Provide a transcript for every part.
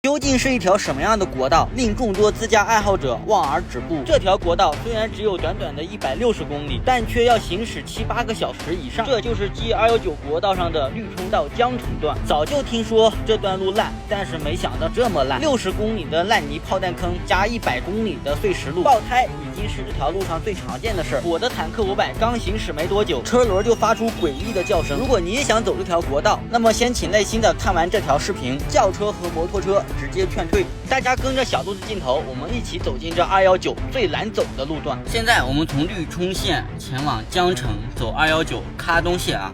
究竟是一条什么样的国道，令众多自驾爱好者望而止步？这条国道虽然只有短短的160公里，但却要行驶7-8个小时以上。这就是 G219国道上的绿冲到江城段。早就听说这段路烂，但是没想到这么烂。60公里的烂泥炮弹坑加100公里的碎石路，爆胎已经是这条路上最常见的事儿。我的坦克500刚行驶没多久，车轮就发出诡异的叫声。如果你也想走这条国道，那么先请耐心的看完这条视频，轿车和摩托车直接劝退。大家跟着小肚子镜头，我们一起走进这219最难走的路段。现在我们从绿冲线前往江城，走219喀东线啊。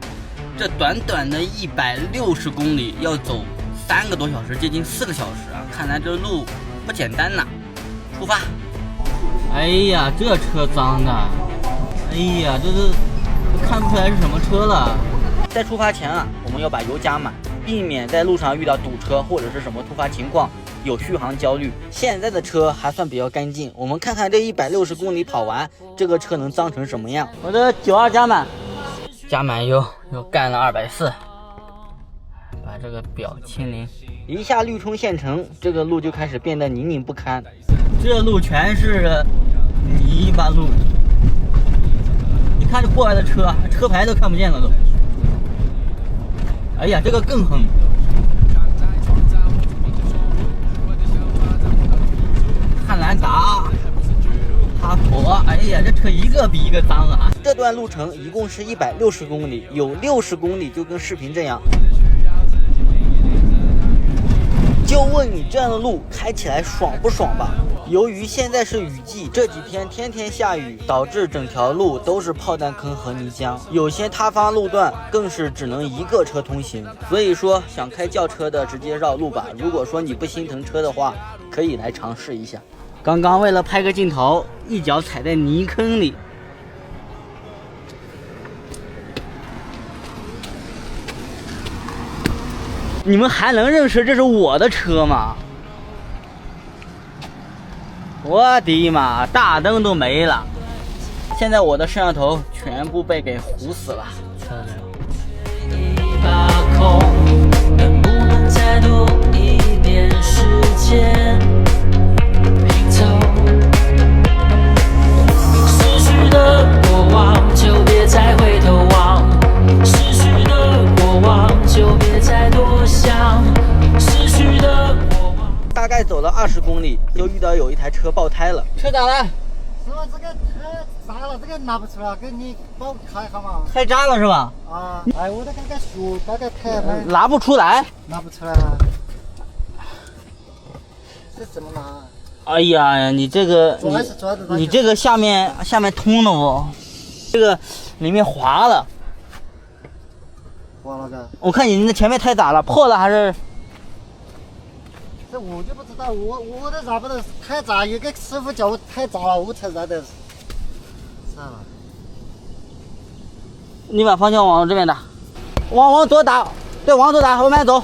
这短短的160公里要走3个多小时，接近4个小时啊！看来这路不简单呐。出发！哎呀，这车脏的！哎呀，这都看不出来是什么车了。在出发前啊，我们要把油加满，避免在路上遇到堵车或者是什么突发情况，有续航焦虑。现在的车还算比较干净，我们看看这160公里跑完，这个车能脏成什么样。我的92加满，加满油，又干了240，把这个表清零。一下绿冲县城，这个路就开始变得泥泞不堪，这路全是泥巴路。你看这过来的车，车牌都看不见了都。哎呀，这个更横。汉兰达、哈佛，哎呀，这车一个比一个脏啊！这段路程一共是160公里，有60公里就跟视频这样。就问你这样的路开起来爽不爽吧？由于现在是雨季，这几天天天下雨，导致整条路都是炮弹坑和泥浆，有些塌方路段更是只能一个车通行。所以说，想开轿车的直接绕路吧。如果说你不心疼车的话，可以来尝试一下。刚刚为了拍个镜头，一脚踩在泥坑里。你们还能认识这是我的车吗？我的妈，大灯都没了，现在我的摄像头全部被给糊死了。能不能再多一点时间拼凑逝去的过往，就别再回头望，逝去的过往就别再多想，逝去的过往。大概走了20公里，就遇到有一台车爆胎了。车咋了？师傅，这个胎砸了，这个拿不出来，给你帮我开好吗？胎扎了是吧？啊，哎，我的刚刚数，刚刚胎拿不出来，拿不出来了。这怎么拿？哎呀，你这个你这个下面通了不？这个里面滑了。滑了个？我看你那前面胎咋了？破了还是？这我就不知道，我都咋不得太砸，有个师傅叫我太砸了，我才砸的。算了。你把方向往这边打，往左打，对，往左打，慢慢走。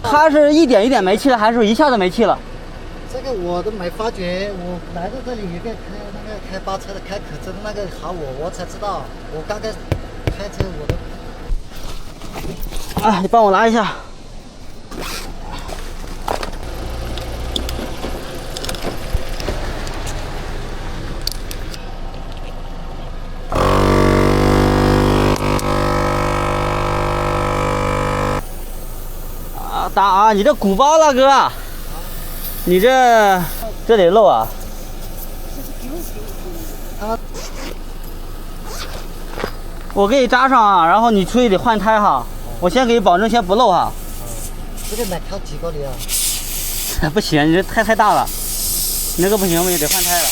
它是一点一点没气了，还是一下子没气了？这个我都没发觉，我来到这里有个开包车的开口子那个喊我才知道，我刚刚开车我都。你帮我拿一下。打啊！你这鼓包了哥，你这得漏啊！我给你扎上啊，然后你出去得换胎哈。我先给你保证，先不漏哈。这个买挑几个里啊？不行，你这胎太大了，你那个不行，得换胎了。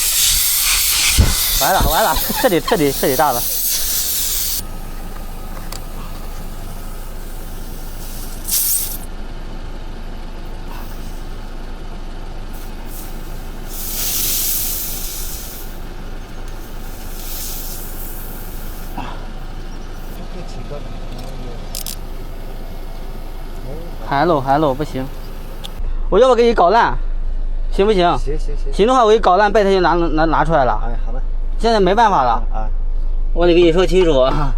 完了，彻底大了。还漏，不行，我要不给你搞烂，行不行？行的话，我给你搞烂，备胎就拿出来了。哎，好的。现在没办法了。我得跟你说清楚啊。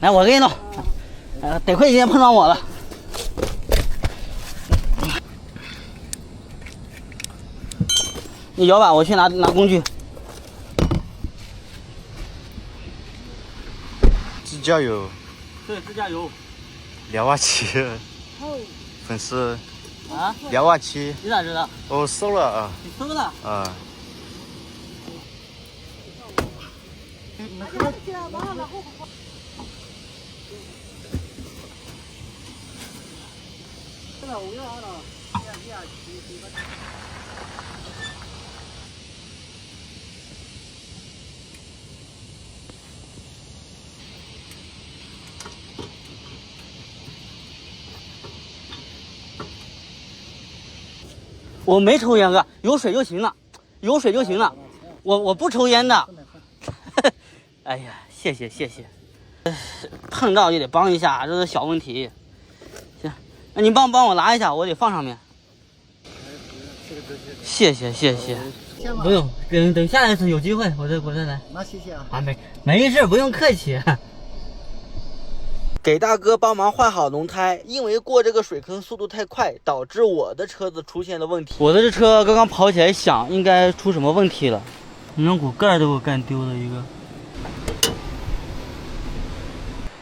来，我给你弄。得亏今天碰上我了。你摇吧，我去拿工具。自驾游，对，自驾游。2万7，粉丝啊，2万7。你咋知道？我搜了啊。你搜了？啊。我没抽烟哥，有水就行了，有水就行了。我不抽烟的。哎呀，谢谢。碰到就得帮一下，这是小问题。行，那你帮我拿一下，我得放上面。谢谢。不用，等下一次有机会我再来。那谢谢啊。啊，没事，不用客气。给大哥帮忙换好轮胎，因为过这个水坑速度太快，导致我的车子出现了问题。我的这车刚刚跑起来响，应该出什么问题了？轮毂盖都给我干丢了一个。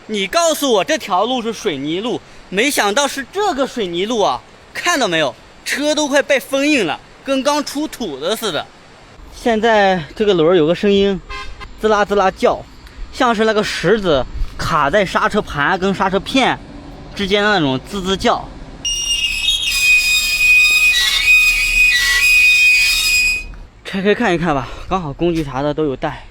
你告诉我这条路是水泥路，没想到是这个水泥路啊！看到没有，车都快被封印了，跟刚出土的似的。现在这个轮有个声音，滋啦滋啦叫，像是那个石子卡在刹车盘跟刹车片之间的那种滋滋叫。拆开看一看吧，刚好工具啥的都有带。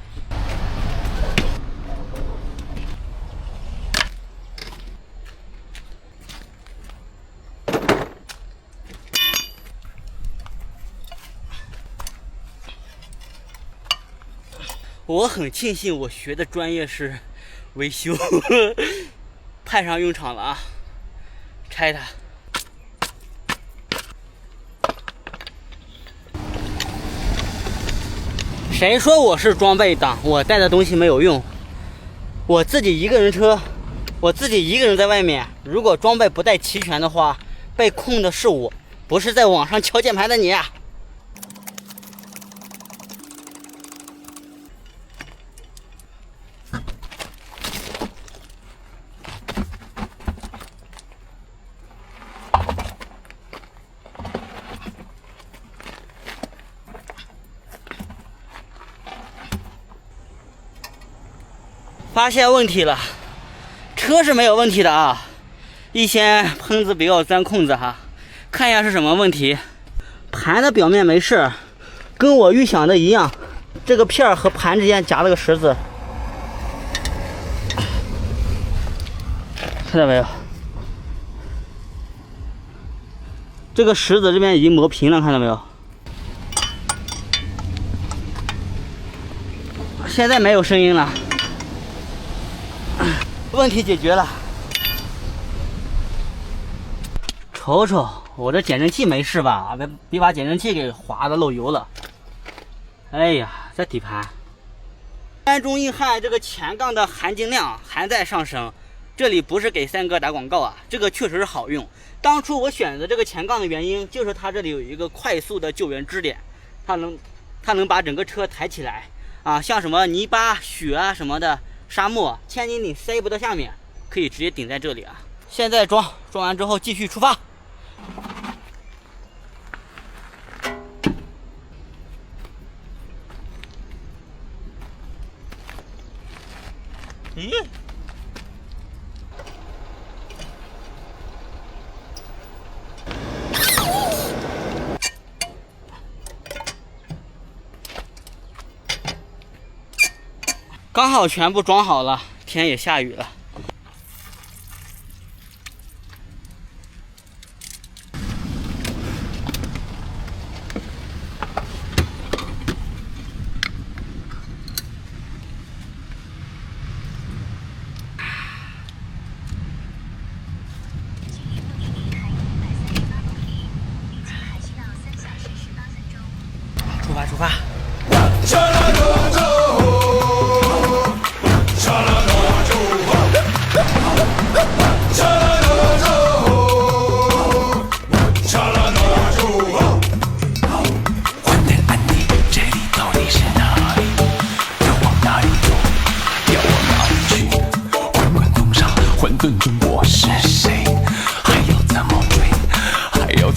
我很庆幸我学的专业是维修，派上用场了啊！拆它。谁说我是装备党？我带的东西没有用。我自己一个人车，我自己一个人在外面，如果装备不带齐全的话，被控的是我，不是在网上敲键盘的你啊！发现问题了，车是没有问题的啊。一先喷子不要钻空子哈，看一下是什么问题。盘的表面没事，跟我预想的一样，这个片儿和盘之间夹了个石子，看到没有？这个石子这边已经磨平了，看到没有？现在没有声音了。问题解决了，瞅瞅我这减震器没事吧？别把减震器给划的漏油了。哎呀，这底盘，山中硬汉这个前杠的含金量还在上升。这里不是给三哥打广告啊，这个确实是好用。当初我选择这个前杠的原因，就是它这里有一个快速的救援支点，它能把整个车抬起来啊，像什么泥巴、雪啊什么的。沙漠千斤顶塞不到下面，可以直接顶在这里啊。现在装完之后继续出发。咦？刚好全部装好了，天也下雨了。出发。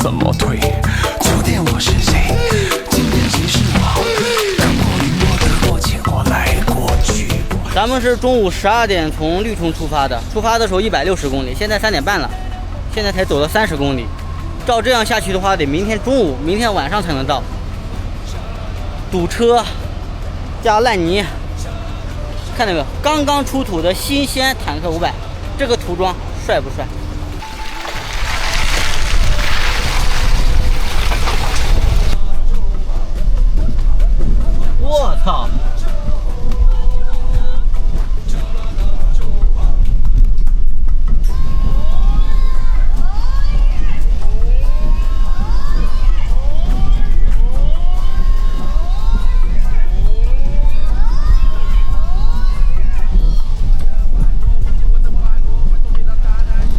怎么退？昨天我是谁？今天谁是我？看过云过得过且过来过去。咱们是中午12点从绿冲出发的，出发的时候160公里，现在3点半了，现在才走了30公里。照这样下去的话，得明天中午、明天晚上才能到。堵车加烂泥，看到没有？刚刚出土的新鲜坦克500，这个涂装帅不帅？我操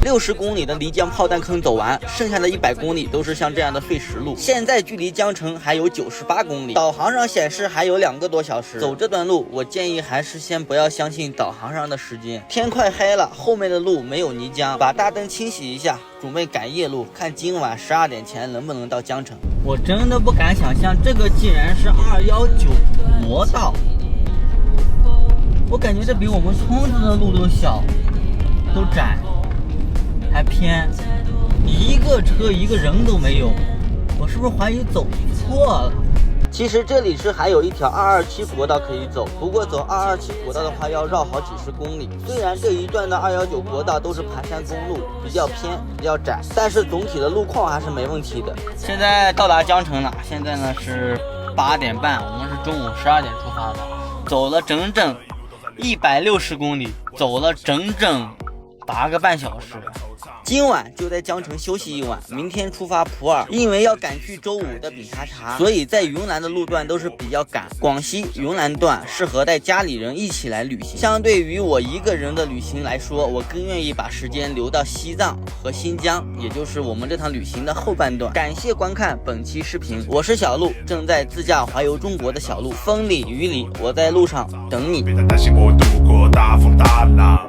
！60公里的漓江炮弹坑走完，剩下的100公里都是像这样的废石路。现在距离江城还有98公里，导航上显示还有2个多小时。走这段路，我建议还是先不要相信导航上的时间。天快黑了，后面的路没有泥浆，把大灯清洗一下，准备赶夜路，看今晚12点前能不能到江城。我真的不敢想象，这个竟然是219国道，我感觉这比我们村子的路都小，都窄。还偏，一个车一个人都没有，我是不是怀疑走错了？其实这里是还有一条227国道可以走，不过走227国道的话要绕好几十公里。虽然这一段的219国道都是盘山公路，比较偏比较窄，但是总体的路况还是没问题的。现在到达江城了，现在呢是8点半，我们是中午12点出发的，走了整整160公里，走了整整8个半小时。今晚就在江城休息一晚，明天出发普洱。因为要赶去周5的饼茶茶，所以在云南的路段都是比较赶。广西云南段适合带家里人一起来旅行，相对于我一个人的旅行来说，我更愿意把时间留到西藏和新疆，也就是我们这趟旅行的后半段。感谢观看本期视频，我是小鹿，正在自驾环游中国的小鹿，风里雨里，我在路上等你。别再担心我度过大风大浪。